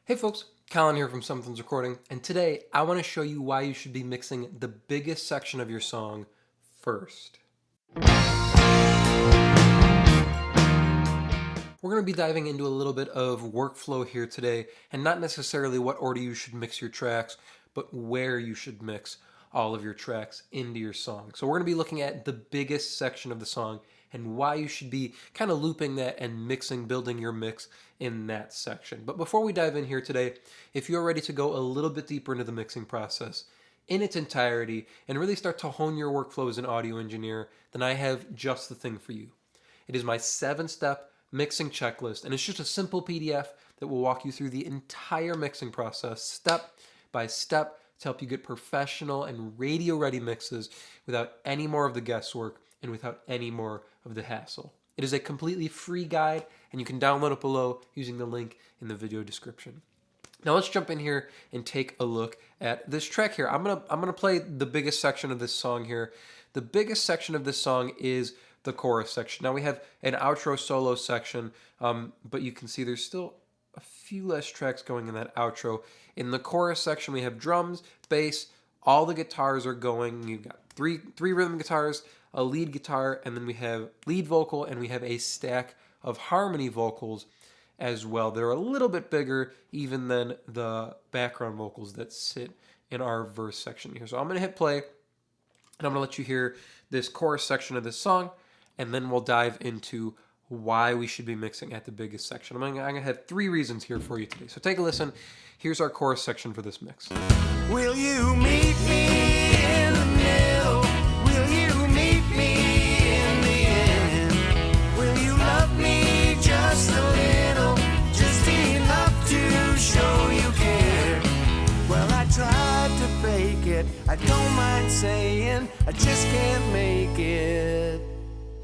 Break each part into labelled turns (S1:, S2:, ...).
S1: Hey folks, Colin here from Sumthins Recording, and today I want to show you why you should be mixing the biggest section of your song first. We're going to be diving into a little bit of workflow here today, and not necessarily what order you should mix your tracks, but where you should mix all of your tracks into your song. So we're going to be looking at the biggest section of the song and why you should be kind of looping that and building your mix in that section. But before we dive in here today, if you're ready to go a little bit deeper into the mixing process in its entirety and really start to hone your workflow as an audio engineer, then I have just the thing for you. It is my 7-step mixing checklist, and it's just a simple PDF that will walk you through the entire mixing process step by step to help you get professional and radio ready mixes without any more of the guesswork and without any more of the hassle. It is a completely free guide, and you can download it below using the link in the video description. Now let's jump in here and take a look at this track here. I'm gonna play the biggest section of this song here. The biggest section of this song is the chorus section. Now we have an outro solo section, but you can see there's still a few less tracks going in that outro. In the chorus section, we have drums, bass, all the guitars are going. You've got three rhythm guitars, a lead guitar, and then we have lead vocal, and we have a stack of harmony vocals as well. They're a little bit bigger even than the background vocals that sit in our verse section here. So I'm going to hit play, and I'm going to let you hear this chorus section of this song, and then we'll dive into why we should be mixing at the biggest section. I'm going to have 3 reasons here for you today. So take a listen. Here's our chorus section for this mix.
S2: Will you meet me in the middle? Will you meet me in the end? Will you love me just a little? Just enough to show you care? Well, I tried to fake it. I don't mind saying I just can't make it.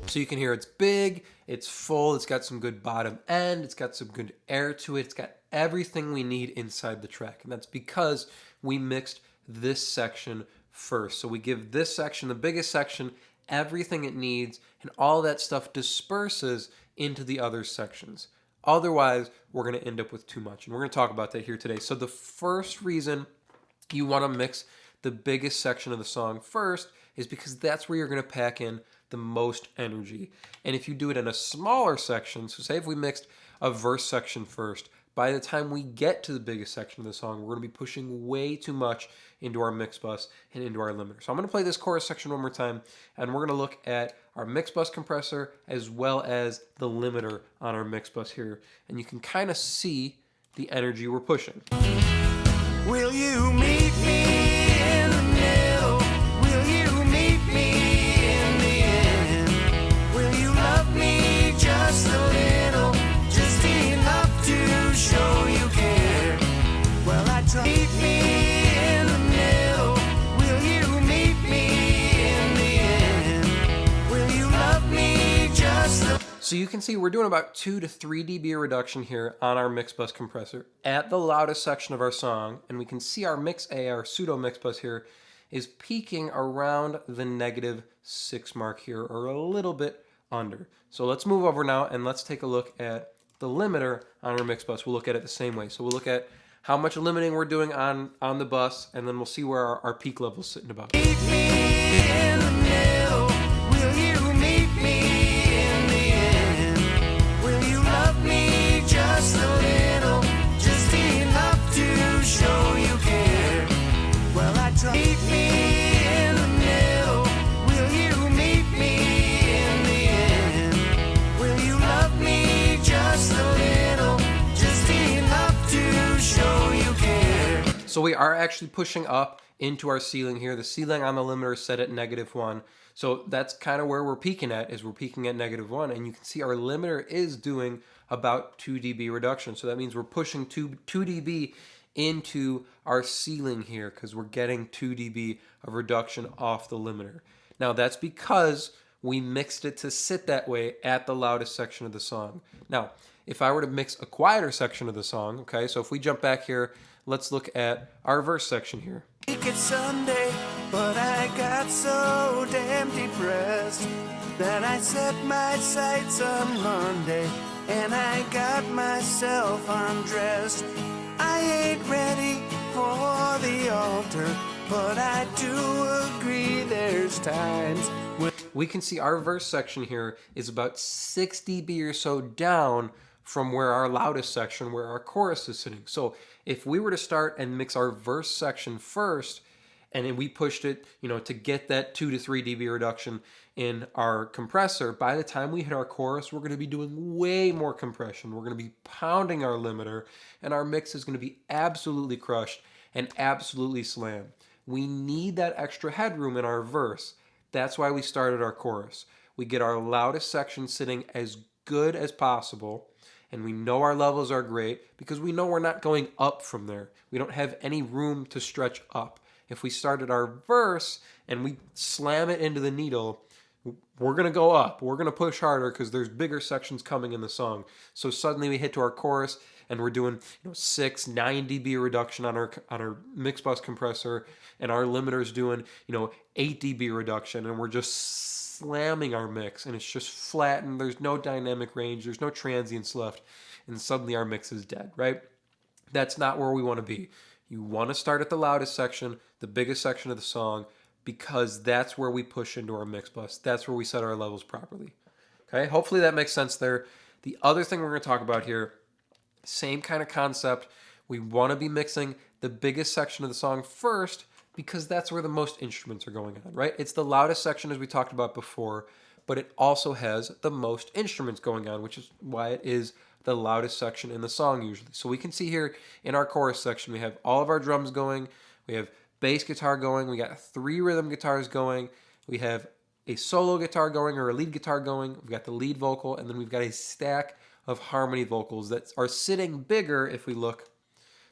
S1: So you can hear it's big, it's full, it's got some good bottom end, it's got some good air to it, it's got everything we need inside the track. And that's because we mixed this section first. So we give this section, the biggest section, everything it needs, and all that stuff disperses into the other sections. Otherwise, we're going to end up with too much. And we're going to talk about that here today. So the first reason you want to mix the biggest section of the song first is because that's where you're going to pack in the most energy. And if you do it in a smaller section, so say if we mixed a verse section first, by the time we get to the biggest section of the song, we're going to be pushing way too much into our mix bus and into our limiter. So I'm going to play this chorus section one more time, and we're going to look at our mix bus compressor as well as the limiter on our mix bus here. And you can kind of see the energy we're pushing.
S2: Will you meet me in the middle? Will you meet me in the end? Will you love me just a little? Just enough to show you care? Well, I try. Meet me in the middle. Will you meet me in the end? Will you love me just a
S1: So you can see we're doing about 2 to 3 dB reduction here on our mix bus compressor at the loudest section of our song, and we can see our mix A, our pseudo mix bus here, is peaking around the -6 mark here, or a little bit under. So let's move over now and let's take a look at the limiter on our mix bus. We'll look at it the same way. So we'll look at how much limiting we're doing on the bus, and then we'll see where our peak level's sitting about.
S2: meet me in the middle? Will you meet me in the end? Will you love me just a little? Just enough to show you care? Well, I try. Meet me in the middle. Will you meet me in the end? Will you love me just a little? Just enough to show you care?
S1: So we are actually pushing up into our ceiling here. The ceiling on the limiter is set at -1. So that's kind of where we're peaking at, is we're peaking at -1. And you can see our limiter is doing about 2 dB reduction. So that means we're pushing 2 dB into our ceiling here because we're getting 2 dB of reduction off the limiter. Now that's because we mixed it to sit that way at the loudest section of the song. Now, if I were to mix a quieter section of the song, okay, so if we jump back here, let's look at our verse section here.
S2: Make it Sunday, but I got so damn depressed that I set my sights on Monday and I got myself undressed. I but I do agree there's times when
S1: We can see our verse section here is about 6 dB or so down from where our loudest section, where our chorus is sitting. So if we were to start and mix our verse section first, and then we pushed it, to get that 2 to 3 dB reduction in our compressor, by the time we hit our chorus, we're going to be doing way more compression. We're going to be pounding our limiter, and our mix is going to be absolutely crushed and absolutely slammed. We need that extra headroom in our verse. That's why we started our chorus. We get our loudest section sitting as good as possible, and we know our levels are great because we know we're not going up from there. We don't have any room to stretch up. If we started our verse and we slam it into the needle, we're going to go up. We're going to push harder because there's bigger sections coming in the song. So suddenly we hit to our chorus and we're doing 6, 9 dB reduction on our mix bus compressor, and our limiter's doing 8 dB reduction, and we're just slamming our mix, and it's just flattened. There's no dynamic range. There's no transients left, and suddenly our mix is dead, right? That's not where we want to be. You want to start at the loudest section, the biggest section of the song, because that's where we push into our mix bus. That's where we set our levels properly. Okay, hopefully that makes sense there. The other thing we're going to talk about here, same kind of concept. We want to be mixing the biggest section of the song first because that's where the most instruments are going on, right? It's the loudest section as we talked about before, but it also has the most instruments going on, which is why it is the loudest section in the song usually. So we can see here in our chorus section, we have all of our drums going, we have bass guitar going, we got 3 rhythm guitars going, we have a solo guitar going or a lead guitar going, we've got the lead vocal, and then we've got a stack of harmony vocals that are sitting bigger, if we look,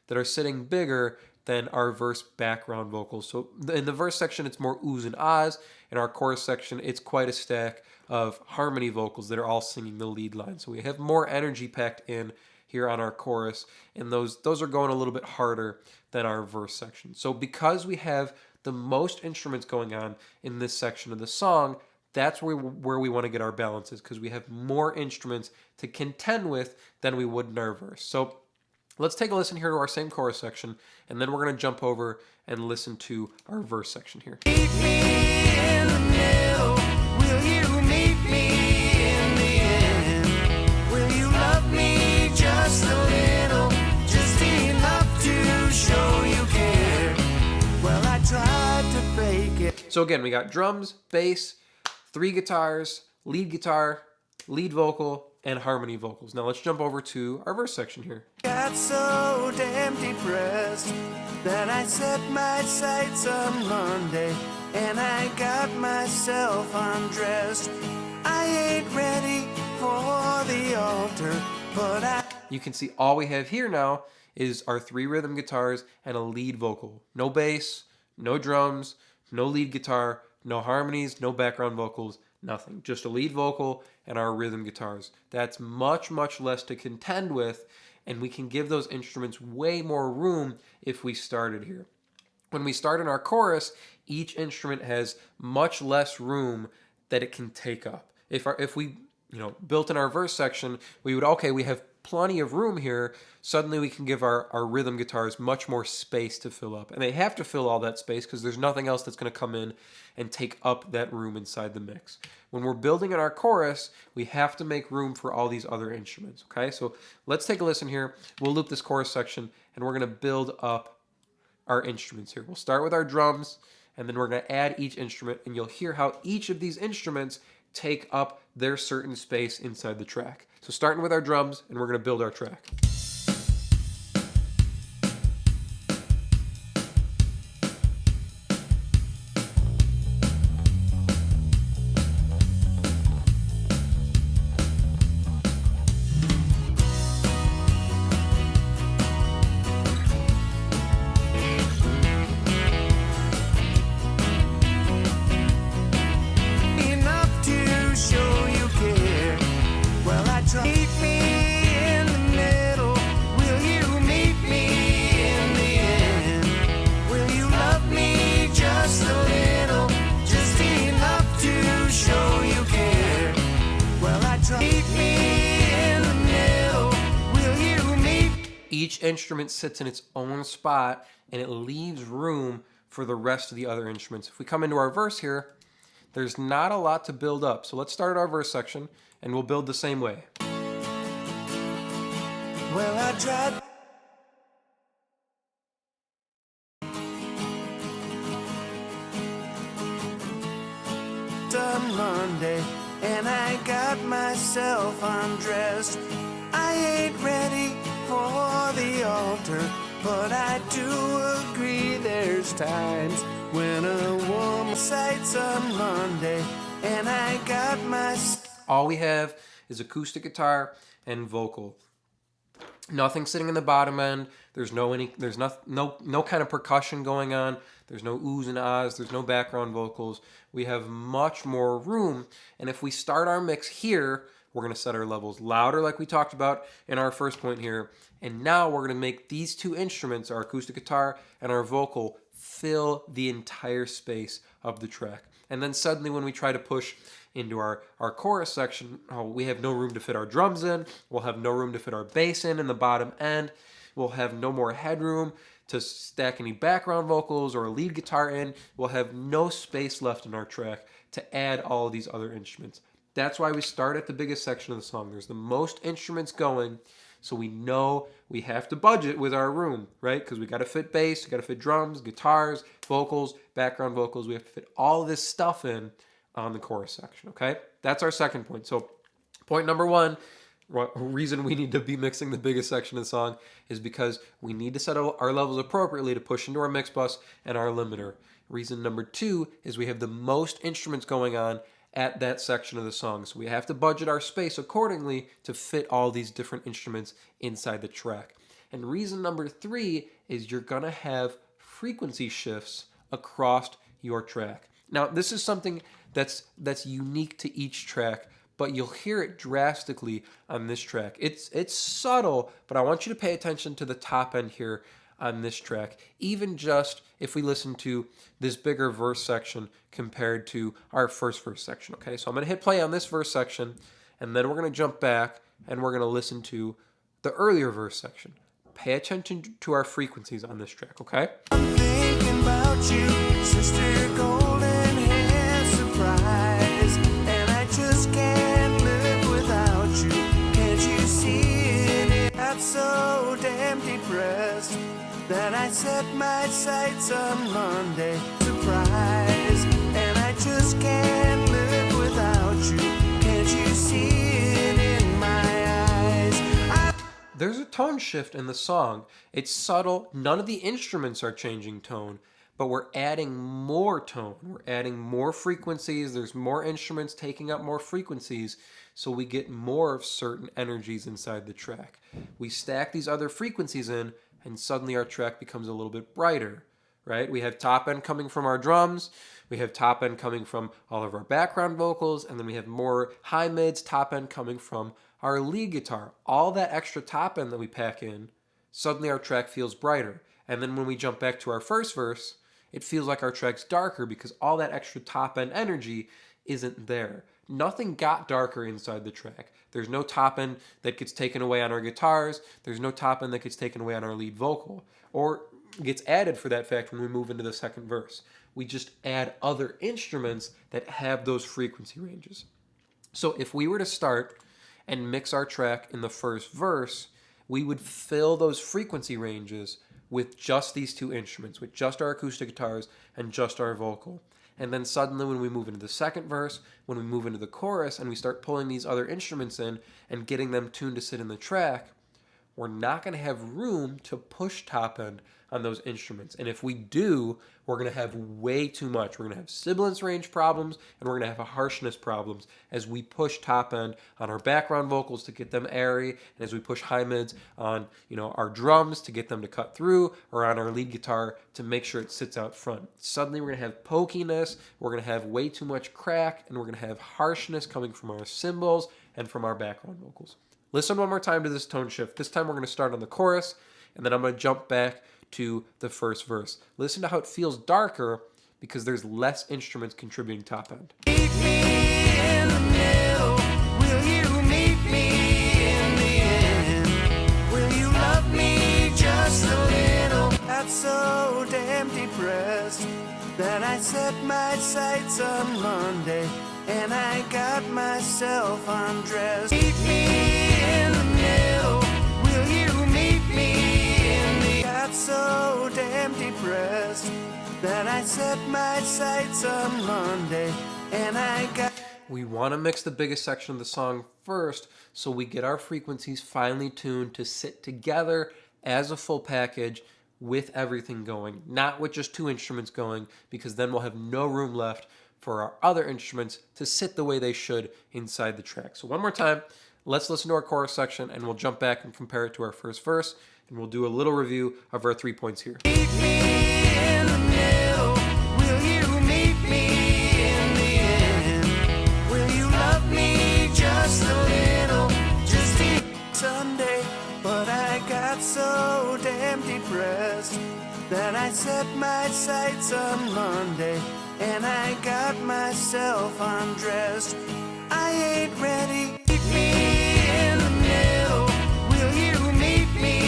S1: that are sitting bigger than our verse background vocals. So in the verse section, it's more oohs and ahs. In our chorus section, it's quite a stack of harmony vocals that are all singing the lead line. So we have more energy packed in here on our chorus, and those are going a little bit harder than our verse section. So because we have the most instruments going on in this section of the song, that's where we want to get our balances, because we have more instruments to contend with than we would in our verse. So let's take a listen here to our same chorus section, and then we're going to jump over and listen to our verse section here.
S2: meet me in the middle. Will you meet me in the end? Will you love me just a little, just enough to show you care? Well, I tried to fake it.
S1: So again, we got drums, bass, 3 guitars, lead guitar, lead vocal, and harmony vocals. Now let's jump over to our verse section here.
S2: Got so damn depressed that I set my sights on Monday, and I got myself undressed. I ain't ready for the altar, but
S1: You can see all we have here now is our 3 rhythm guitars and a lead vocal. No bass, no drums, no lead guitar, no harmonies, no background vocals, nothing. Just a lead vocal and our rhythm guitars. That's much, much less to contend with, and we can give those instruments way more room if we started here. When we start in our chorus, each instrument has much less room that it can take up. If we built in our verse section, we have plenty of room here. Suddenly we can give our rhythm guitars much more space to fill up. And they have to fill all that space because there's nothing else that's going to come in and take up that room inside the mix. When we're building in our chorus, we have to make room for all these other instruments, okay? So let's take a listen here. We'll loop this chorus section, and we're going to build up our instruments here. We'll start with our drums, and then we're going to add each instrument, and you'll hear how each of these instruments take up their certain space inside the track. So starting with our drums, and we're going to build our track.
S2: enough to show you care. Well, I try. Meet me in the middle. Will you meet me in the end? Will you love me just a little, just enough to show you care? Well, I try. Meet me in the middle. Will you meet?
S1: Each instrument sits in its own spot, and it leaves room for the rest of the other instruments. If we come into our verse here, there's not a lot to build up. So let's start our verse section and we'll build the same way.
S2: Well, I tried on Monday and I got myself undressed. I ain't ready for the altar, but I do agree there's times when a woman sights on Monday and I got my...
S1: All we have is acoustic guitar and vocal. Nothing sitting in the bottom end. There's no kind of percussion going on. There's no oohs and ahs. There's no background vocals. We have much more room. And if we start our mix here, we're going to set our levels louder like we talked about in our first point here. And now we're going to make these two instruments, our acoustic guitar and our vocal, fill the entire space of the track. And then suddenly when we try to push into our chorus section, we have no room to fit our drums in. We'll have no room to fit our bass in the bottom end. We'll have no more headroom to stack any background vocals or a lead guitar in. We'll have no space left in our track to add all of these other instruments. That's why we start at the biggest section of the song. There's the most instruments going, so we know we have to budget with our room, right? Because we got to fit bass, we got to fit drums, guitars, vocals, background vocals. We have to fit all of this stuff in on the chorus section, okay? That's our second point. So point number one, reason we need to be mixing the biggest section of the song is because we need to set our levels appropriately to push into our mix bus and our limiter. Reason number two is we have the most instruments going on at that section of the song. So we have to budget our space accordingly to fit all these different instruments inside the track. And reason number three is you're gonna have frequency shifts across your track. Now, this is something that's unique to each track, but you'll hear it drastically on this track. It's subtle, but I want you to pay attention to the top end here on this track, even just if we listen to this bigger verse section compared to our first verse section, okay? So I'm going to hit play on this verse section, and then we're going to jump back, and we're going to listen to the earlier verse section. Pay attention to our frequencies on this track, okay?
S2: I'm thinking about you, sister, golden hair surprise, and I just can't live without you. Can't you see it? I'm so damn depressed that I set my sights on Monday. Surprise, and I just can't live without you. Can't you see it in my eyes?
S1: There's a tone shift in the song. It's subtle. None of the instruments are changing tone, but we're adding more tone. We're adding more frequencies. There's more instruments taking up more frequencies, so we get more of certain energies inside the track. We stack these other frequencies in, and suddenly our track becomes a little bit brighter, right? We have top end coming from our drums, we have top end coming from all of our background vocals, and then we have more high mids, top end coming from our lead guitar. All that extra top end that we pack in, suddenly our track feels brighter. And then when we jump back to our first verse, it feels like our track's darker because all that extra top end energy isn't there. Nothing got darker inside the track. There's no top end that gets taken away on our guitars. There's no top end that gets taken away on our lead vocal, or gets added for that fact when we move into the second verse. We just add other instruments that have those frequency ranges. So if we were to start and mix our track in the first verse, we would fill those frequency ranges with just these two instruments, with just our acoustic guitars and just our vocal. And then suddenly when we move into the second verse, when we move into the chorus and we start pulling these other instruments in and getting them tuned to sit in the track, we're not going to have room to push top end on those instruments. And if we do, we're going to have way too much. We're going to have sibilance range problems, and we're going to have a harshness problems as we push top end on our background vocals to get them airy, and as we push high mids on, our drums to get them to cut through, or on our lead guitar to make sure it sits out front. Suddenly we're going to have pokiness, we're going to have way too much crack, and we're going to have harshness coming from our cymbals and from our background vocals. Listen one more time to this tone shift. This time we're going to start on the chorus, and then I'm going to jump back to the first verse. Listen to how it feels darker because there's less instruments contributing top end.
S2: Meet me in the middle. Will you meet me in the end? Will you love me just a little? I'm so damn depressed depressed. Then I set my sights on Monday, and I got myself undressed. Meet me in the middle, will you meet me in the... Got so damn depressed that I set my sights on Monday, and I got...
S1: We want to mix the biggest section of the song first so we get our frequencies finely tuned to sit together as a full package with everything going, not with just two instruments going, because then we'll have no room left for our other instruments to sit the way they should inside the track. So one more time, let's listen to our chorus section and we'll jump back and compare it to our first verse, and we'll do a little review of our 3 points here.
S2: Meet me in the middle, will you meet me in the end? Will you love me just a little, just eat Sunday? But I got so damn depressed that I set my sights on Monday, and I got myself undressed. I ain't ready. Meet me in the middle, will you meet me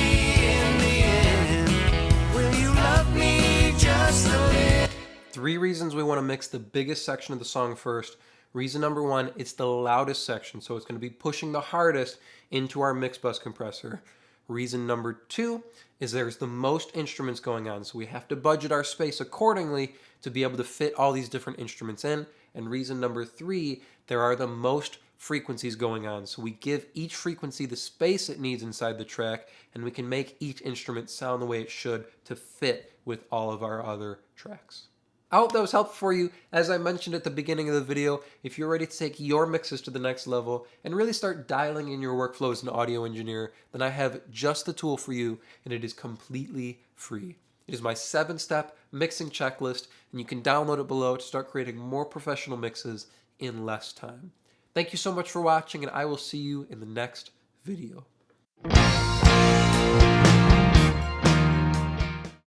S2: in the end? Will you love me just a little?
S1: 3 reasons we want to mix the biggest section of the song first. Reason number 1, it's the loudest section, so it's going to be pushing the hardest into our mixbus compressor. Reason number 2 is there's the most instruments going on, so we have to budget our space accordingly to be able to fit all these different instruments in. And reason number 3, there are the most frequencies going on, so we give each frequency the space it needs inside the track, and we can make each instrument sound the way it should to fit with all of our other tracks. I hope that was helpful for you. As I mentioned at the beginning of the video, if you're ready to take your mixes to the next level and really start dialing in your workflow as an audio engineer, then I have just the tool for you, and it is completely free. It is my 7-step mixing checklist, and you can download it below to start creating more professional mixes in less time. Thank you so much for watching, and I will see you in the next video.